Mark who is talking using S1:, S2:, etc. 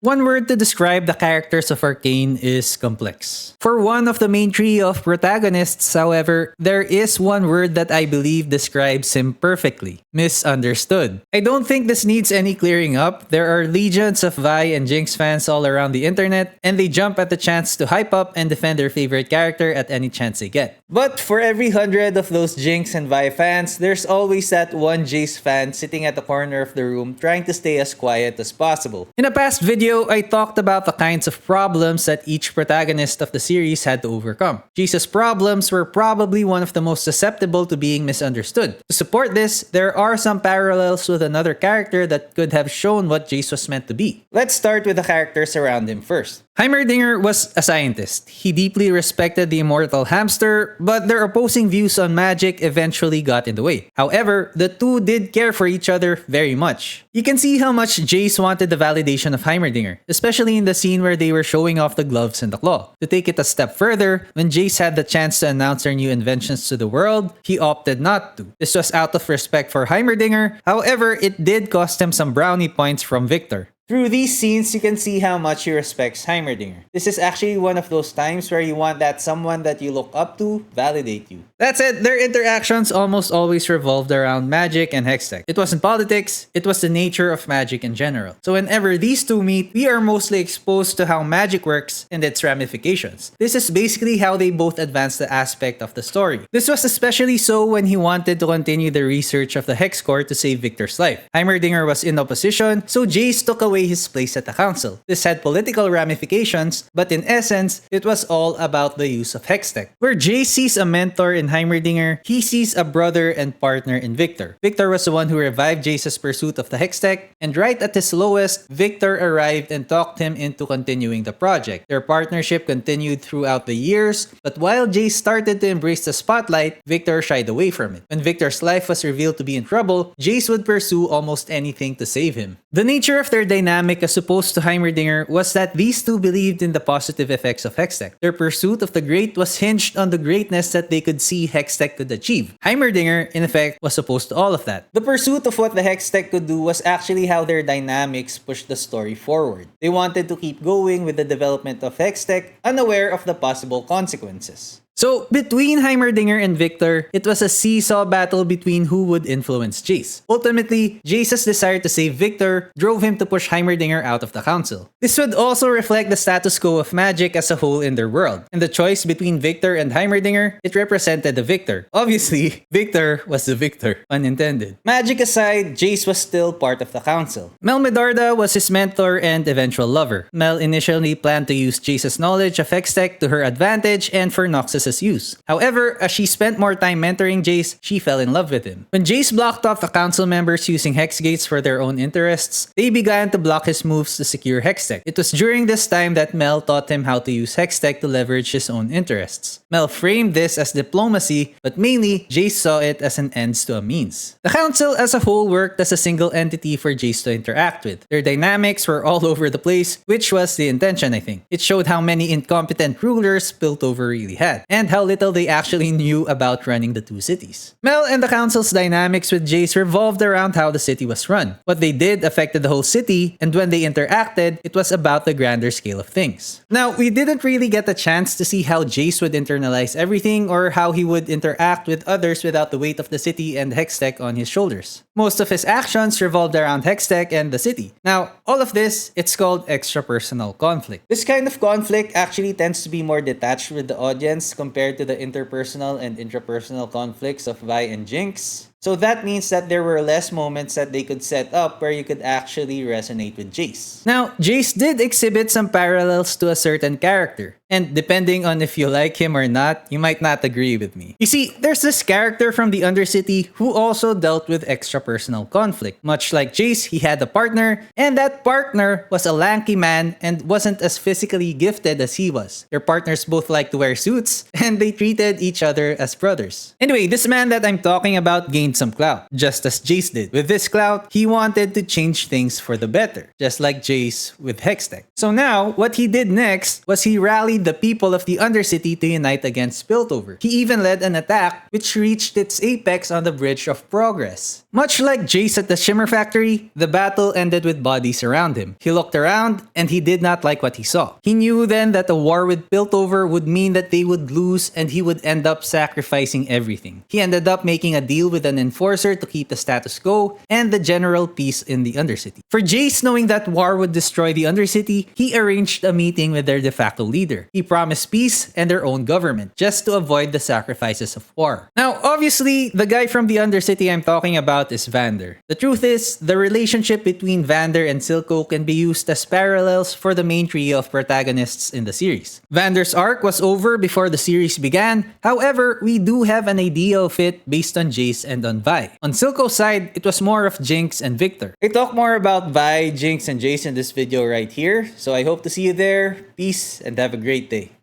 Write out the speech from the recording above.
S1: One word to describe the characters of Arcane is complex. For one of the main trio of protagonists, however, there is one word that I believe describes him perfectly: misunderstood. I don't think this needs any clearing up. There are legions of Vi and Jinx fans all around the internet, and they jump at the chance to hype up and defend their favorite character at any chance they get. But for every 100 of those Jinx and Vi fans, there's always that one Jayce fan sitting at the corner of the room trying to stay as quiet as possible. In a past video, I talked about the kinds of problems that each protagonist of the series had to overcome. Jayce's problems were probably one of the most susceptible to being misunderstood. To support this, there are some parallels with another character that could have shown what Jayce was meant to be. Let's start with the characters around him first. Heimerdinger was a scientist. He deeply respected the immortal hamster, but their opposing views on magic eventually got in the way. However, the two did care for each other very much. You can see how much Jayce wanted the validation of Heimerdinger, especially in the scene where they were showing off the gloves and the claw. To take it a step further, when Jayce had the chance to announce their new inventions to the world, he opted not to. This was out of respect for Heimerdinger, however, it did cost him some brownie points from Viktor. Through these scenes, you can see how much he respects Heimerdinger. This is actually one of those times where you want that someone that you look up to validate you. That said, their interactions almost always revolved around magic and Hextech. It wasn't politics, it was the nature of magic in general. So whenever these two meet, we are mostly exposed to how magic works and its ramifications. This is basically how they both advance the aspect of the story. This was especially so when he wanted to continue the research of the Hex Core to save Viktor's life. Heimerdinger was in opposition, so Jayce took away his place at the council. This had political ramifications, but in essence, it was all about the use of Hextech. Where Jayce sees a mentor in Heimerdinger, he sees a brother and partner in Viktor. Viktor was the one who revived Jayce's pursuit of the Hextech, and right at his lowest, Viktor arrived and talked him into continuing the project. Their partnership continued throughout the years, but while Jayce started to embrace the spotlight, Viktor shied away from it. When Viktor's life was revealed to be in trouble, Jayce would pursue almost anything to save him. The nature of their dynamic as opposed to Heimerdinger was that these two believed in the positive effects of Hextech. Their pursuit of the great was hinged on the greatness that they could see Hextech could achieve. Heimerdinger, in effect, was opposed to all of that. The pursuit of what the Hextech could do was actually how their dynamics pushed the story forward. They wanted to keep going with the development of Hextech, unaware of the possible consequences. So, between Heimerdinger and Viktor, it was a seesaw battle between who would influence Jayce. Ultimately, Jayce's desire to save Viktor drove him to push Heimerdinger out of the council. This would also reflect the status quo of magic as a whole in their world. In the choice between Viktor and Heimerdinger, it represented the victor. Obviously, Viktor was the victor, unintended. Magic aside, Jayce was still part of the council. Mel Medarda was his mentor and eventual lover. Mel initially planned to use Jayce's knowledge of Hextech to her advantage and for Noxus's use. However, as she spent more time mentoring Jayce, she fell in love with him. When Jayce blocked off the council members using hex gates for their own interests, they began to block his moves to secure Hextech. It was during this time that Mel taught him how to use Hextech to leverage his own interests. Mel framed this as diplomacy, but mainly Jayce saw it as an ends to a means. The council as a whole worked as a single entity for Jayce to interact with. Their dynamics were all over the place, which was the intention, I think. It showed how many incompetent rulers Piltover really had, and how little they actually knew about running the two cities. Mel and the council's dynamics with Jayce revolved around how the city was run. What they did affected the whole city, and when they interacted, it was about the grander scale of things. Now, we didn't really get the chance to see how Jayce would internalize everything or how he would interact with others without the weight of the city and Hextech on his shoulders. Most of his actions revolved around Hextech and the city. Now, all of this, it's called extrapersonal conflict. This kind of conflict actually tends to be more detached with the audience compared to the interpersonal and intrapersonal conflicts of Vi and Jinx. So that means that there were less moments that they could set up where you could actually resonate with Jayce. Now, Jayce did exhibit some parallels to a certain character. And depending on if you like him or not, you might not agree with me. You see, there's this character from the Undercity who also dealt with extrapersonal conflict. Much like Jayce, he had a partner, and that partner was a lanky man and wasn't as physically gifted as he was. Their partners both liked to wear suits, and they treated each other as brothers. Anyway, this man that I'm talking about gained gained some clout, just as Jayce did. With this clout, he wanted to change things for the better, just like Jayce with Hextech. So now, what he did next was he rallied the people of the Undercity to unite against Piltover. He even led an attack which reached its apex on the Bridge of Progress. Much like Jayce at the Shimmer Factory, the battle ended with bodies around him. He looked around and he did not like what he saw. He knew then that a war with Piltover would mean that they would lose and he would end up sacrificing everything. He ended up making a deal with an enforcer to keep the status quo and the general peace in the Undercity. For Jayce, knowing that war would destroy the Undercity, he arranged a meeting with their de facto leader. He promised peace and their own government, just to avoid the sacrifices of war. Now, obviously, the guy from the Undercity I'm talking about is Vander. The truth is, the relationship between Vander and Silco can be used as parallels for the main trio of protagonists in the series. Vander's arc was over before the series began, however, we do have an idea of it based on Jayce and on Vi. On Silco's side, it was more of Jinx and Viktor. I talk more about Vi, Jinx, and Jayce in this video right here, so I hope to see you there. Peace and have a great day.